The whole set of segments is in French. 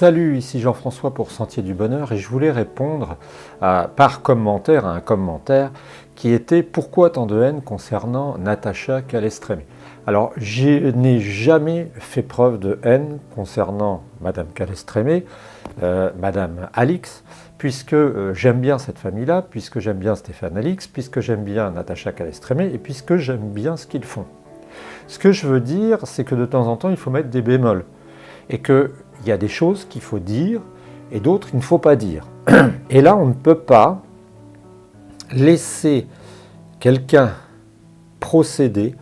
Salut, ici Jean-François pour Sentier du Bonheur et je voulais répondre par commentaire à un commentaire qui était « Pourquoi tant de haine concernant Natacha Calestrémé ?» Alors, je n'ai jamais fait preuve de haine concernant Madame Calestrémé, Madame Alix, puisque j'aime bien cette famille-là, puisque j'aime bien Stéphane Alix, puisque j'aime bien Natacha Calestrémé et puisque j'aime bien ce qu'ils font. Ce que je veux dire, c'est que de temps en temps, il faut mettre des bémols et qu'il y a des choses qu'il faut dire et d'autres qu'il ne faut pas dire. Et là, on ne peut pas laisser quelqu'un procéder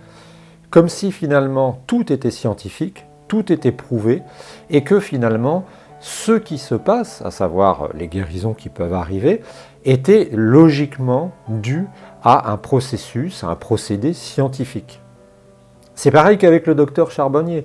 comme si finalement tout était scientifique, tout était prouvé, et que finalement ce qui se passe, à savoir les guérisons qui peuvent arriver, était logiquement dû à un processus, à un procédé scientifique. C'est pareil qu'avec le docteur Charbonnier.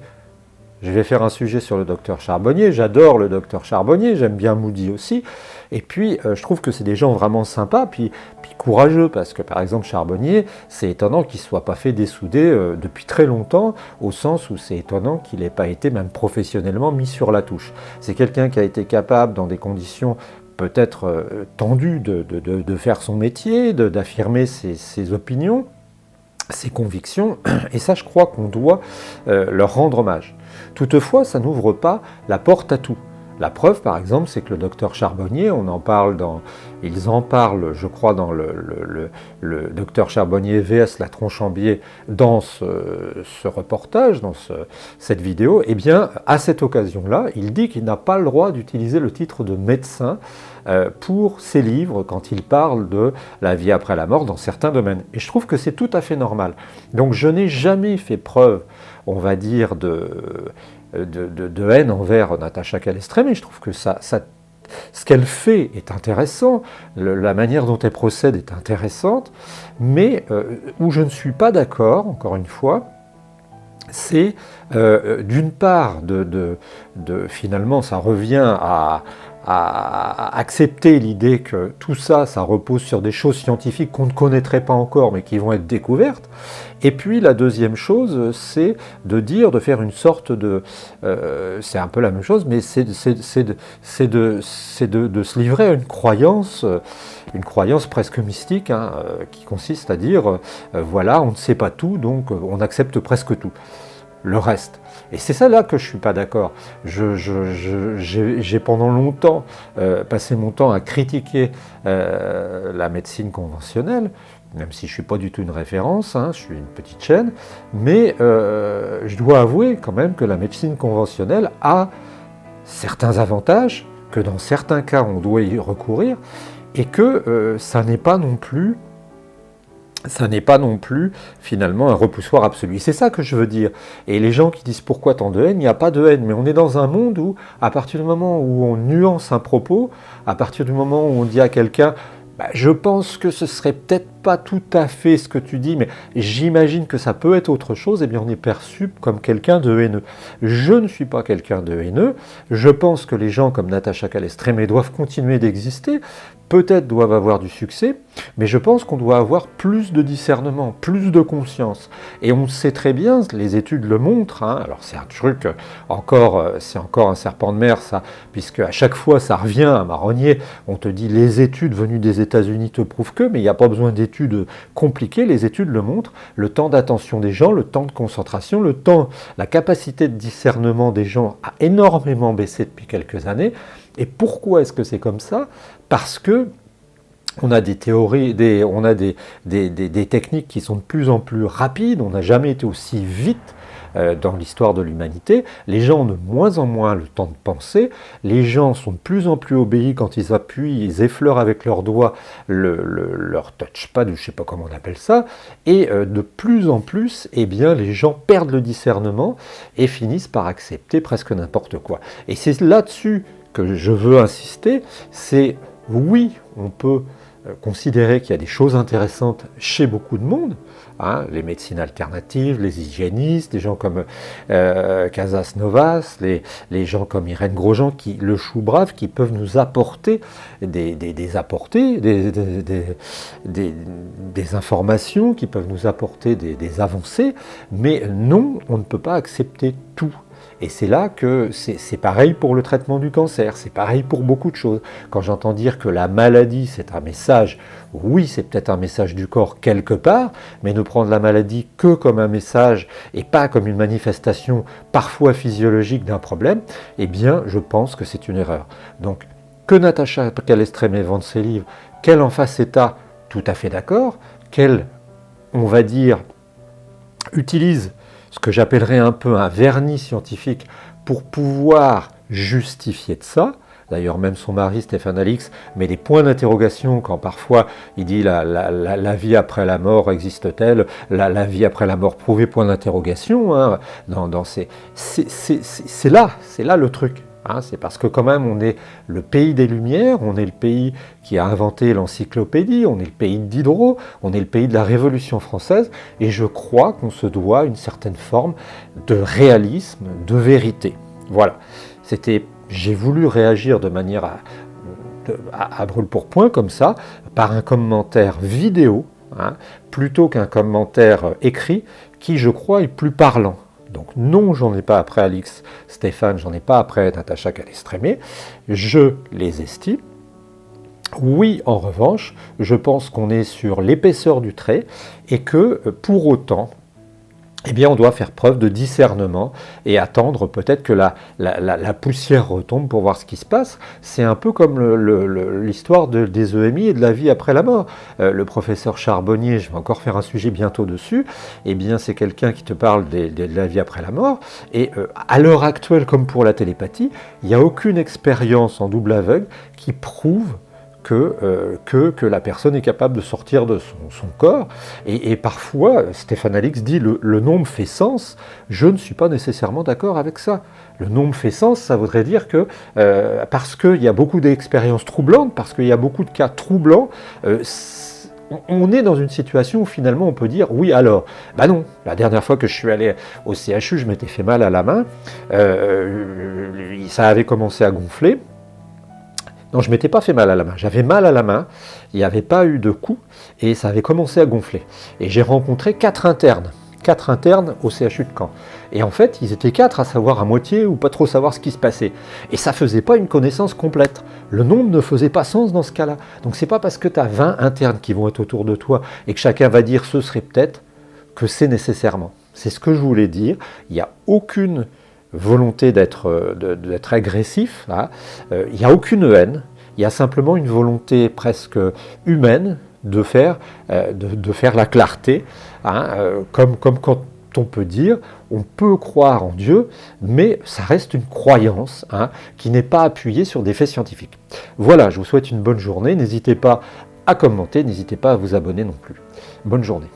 Je vais faire un sujet sur le docteur Charbonnier, j'adore le docteur Charbonnier, j'aime bien Moody aussi, et puis je trouve que c'est des gens vraiment sympas, puis courageux, parce que par exemple Charbonnier, c'est étonnant qu'il ne soit pas fait dessouder depuis très longtemps, au sens où c'est étonnant qu'il n'ait pas été même professionnellement mis sur la touche. C'est quelqu'un qui a été capable, dans des conditions peut-être tendues, de faire son métier, d'affirmer ses opinions, ses convictions, et ça je crois qu'on doit leur rendre hommage. Toutefois, ça n'ouvre pas la porte à tout. La preuve, par exemple, c'est que le docteur Charbonnier, ils en parlent, je crois, dans le docteur Charbonnier vs la Tronchambier, dans ce reportage, dans cette vidéo, eh bien, à cette occasion-là, il dit qu'il n'a pas le droit d'utiliser le titre de médecin pour ses livres quand il parle de la vie après la mort dans certains domaines. Et je trouve que c'est tout à fait normal. Donc je n'ai jamais fait preuve, on va dire, de haine envers Natacha Calestrémé, mais je trouve que ce qu'elle fait est intéressant, la manière dont elle procède est intéressante, mais où je ne suis pas d'accord, encore une fois, c'est d'une part, finalement, ça revient à accepter l'idée que tout ça, ça repose sur des choses scientifiques qu'on ne connaîtrait pas encore, mais qui vont être découvertes. Et puis la deuxième chose, c'est de faire une sorte de... c'est un peu la même chose, mais c'est de se livrer à une croyance presque mystique, hein, qui consiste à dire, voilà, on ne sait pas tout, donc on accepte presque tout. Le reste. Et c'est ça là que je ne suis pas d'accord. J'ai pendant longtemps passé mon temps à critiquer la médecine conventionnelle, même si je ne suis pas du tout une référence, hein, je suis une petite chaîne, mais je dois avouer quand même que la médecine conventionnelle a certains avantages, que dans certains cas on doit y recourir, et que ça n'est pas non plus finalement un repoussoir absolu. C'est ça que je veux dire. Et les gens qui disent pourquoi tant de haine, il n'y a pas de haine, mais on est dans un monde où, à partir du moment où on nuance un propos, à partir du moment où on dit à quelqu'un je pense que ce serait peut-être pas tout à fait ce que tu dis, mais j'imagine que ça peut être autre chose, eh bien on est perçu comme quelqu'un de haineux. Je ne suis pas quelqu'un de haineux, je pense que les gens comme Natacha Calestrémé doivent continuer d'exister, peut-être doivent avoir du succès, mais je pense qu'on doit avoir plus de discernement, plus de conscience. Et on sait très bien, les études le montrent, hein, alors c'est un truc, c'est encore un serpent de mer ça, puisque à chaque fois ça revient à marronnier, on te dit les études venues des États-Unis te prouvent que, mais il n'y a pas besoin d'études compliquées, les études le montrent, le temps d'attention des gens, le temps de concentration, la capacité de discernement des gens a énormément baissé depuis quelques années. Et pourquoi est-ce que c'est comme ça ? Parce que on a des théories, on a des techniques qui sont de plus en plus rapides, on n'a jamais été aussi vite dans l'histoire de l'humanité, les gens ont de moins en moins le temps de penser, les gens sont de plus en plus obéis quand ils appuient, ils effleurent avec leurs doigts leur touchpad, je ne sais pas comment on appelle ça, et de plus en plus, eh bien, les gens perdent le discernement et finissent par accepter presque n'importe quoi. Et c'est là-dessus que je veux insister, c'est oui, on peut considérer qu'il y a des choses intéressantes chez beaucoup de monde, hein, les médecines alternatives, les hygiénistes, des gens comme Casas Novas, les gens comme Irène Grosjean, le chou brave, qui peuvent nous apporter des informations, qui peuvent nous apporter des avancées, mais non, on ne peut pas accepter tout. Et c'est là que c'est pareil pour le traitement du cancer, c'est pareil pour beaucoup de choses. Quand j'entends dire que la maladie, c'est un message, oui, c'est peut-être un message du corps quelque part, mais ne prendre la maladie que comme un message et pas comme une manifestation parfois physiologique d'un problème, eh bien, je pense que c'est une erreur. Donc, que Natacha Calestrémé vende ses livres, qu'elle en fasse état, tout à fait d'accord, qu'elle, on va dire, utilise ce que j'appellerais un peu un vernis scientifique pour pouvoir justifier de ça. D'ailleurs, même son mari, Stéphane Alix, met des points d'interrogation quand parfois il dit la vie après la mort existe-t-elle, la vie après la mort prouvée, point d'interrogation. Hein, c'est là le truc. Hein, c'est parce que quand même on est le pays des Lumières, on est le pays qui a inventé l'encyclopédie, on est le pays de Diderot, on est le pays de la Révolution française, et je crois qu'on se doit une certaine forme de réalisme, de vérité. Voilà, j'ai voulu réagir de manière à brûle-pourpoint comme ça, par un commentaire vidéo, hein, plutôt qu'un commentaire écrit, qui je crois est plus parlant. Donc non, j'en ai pas après Alix, Stéphane, j'en ai pas après Natacha Calestrémé, je les estime. Oui, en revanche, je pense qu'on est sur l'épaisseur du trait et que pour autant, eh bien, on doit faire preuve de discernement et attendre peut-être que la poussière retombe pour voir ce qui se passe. C'est un peu comme l'histoire des EMI et de la vie après la mort. Le professeur Charbonnier, je vais encore faire un sujet bientôt dessus, eh bien, c'est quelqu'un qui te parle de la vie après la mort. Et à l'heure actuelle, comme pour la télépathie, il n'y a aucune expérience en double aveugle qui prouve que la personne est capable de sortir de son corps. Et parfois, Stéphane Alix dit le nombre fait sens. Je ne suis pas nécessairement d'accord avec ça. Le nombre fait sens, ça voudrait dire que parce qu'il y a beaucoup d'expériences troublantes, parce qu'il y a beaucoup de cas troublants, on est dans une situation où finalement on peut dire oui alors, bah non, la dernière fois que je suis allé au CHU, je m'étais fait mal à la main, ça avait commencé à gonfler. Non, je ne m'étais pas fait mal à la main. J'avais mal à la main, il n'y avait pas eu de coup, et ça avait commencé à gonfler. Et j'ai rencontré 4 internes au CHU de Caen. Et en fait, ils étaient 4 à savoir à moitié ou pas trop savoir ce qui se passait. Et ça ne faisait pas une connaissance complète. Le nombre ne faisait pas sens dans ce cas-là. Donc c'est pas parce que tu as 20 internes qui vont être autour de toi et que chacun va dire ce serait peut-être que c'est nécessairement. C'est ce que je voulais dire. Il n'y a aucune volonté d'être agressif, hein. Il n'y a aucune haine, il y a simplement une volonté presque humaine de faire la clarté, hein, comme quand on peut dire, on peut croire en Dieu, mais ça reste une croyance, hein, qui n'est pas appuyée sur des faits scientifiques. Voilà, je vous souhaite une bonne journée, n'hésitez pas à commenter, n'hésitez pas à vous abonner non plus. Bonne journée.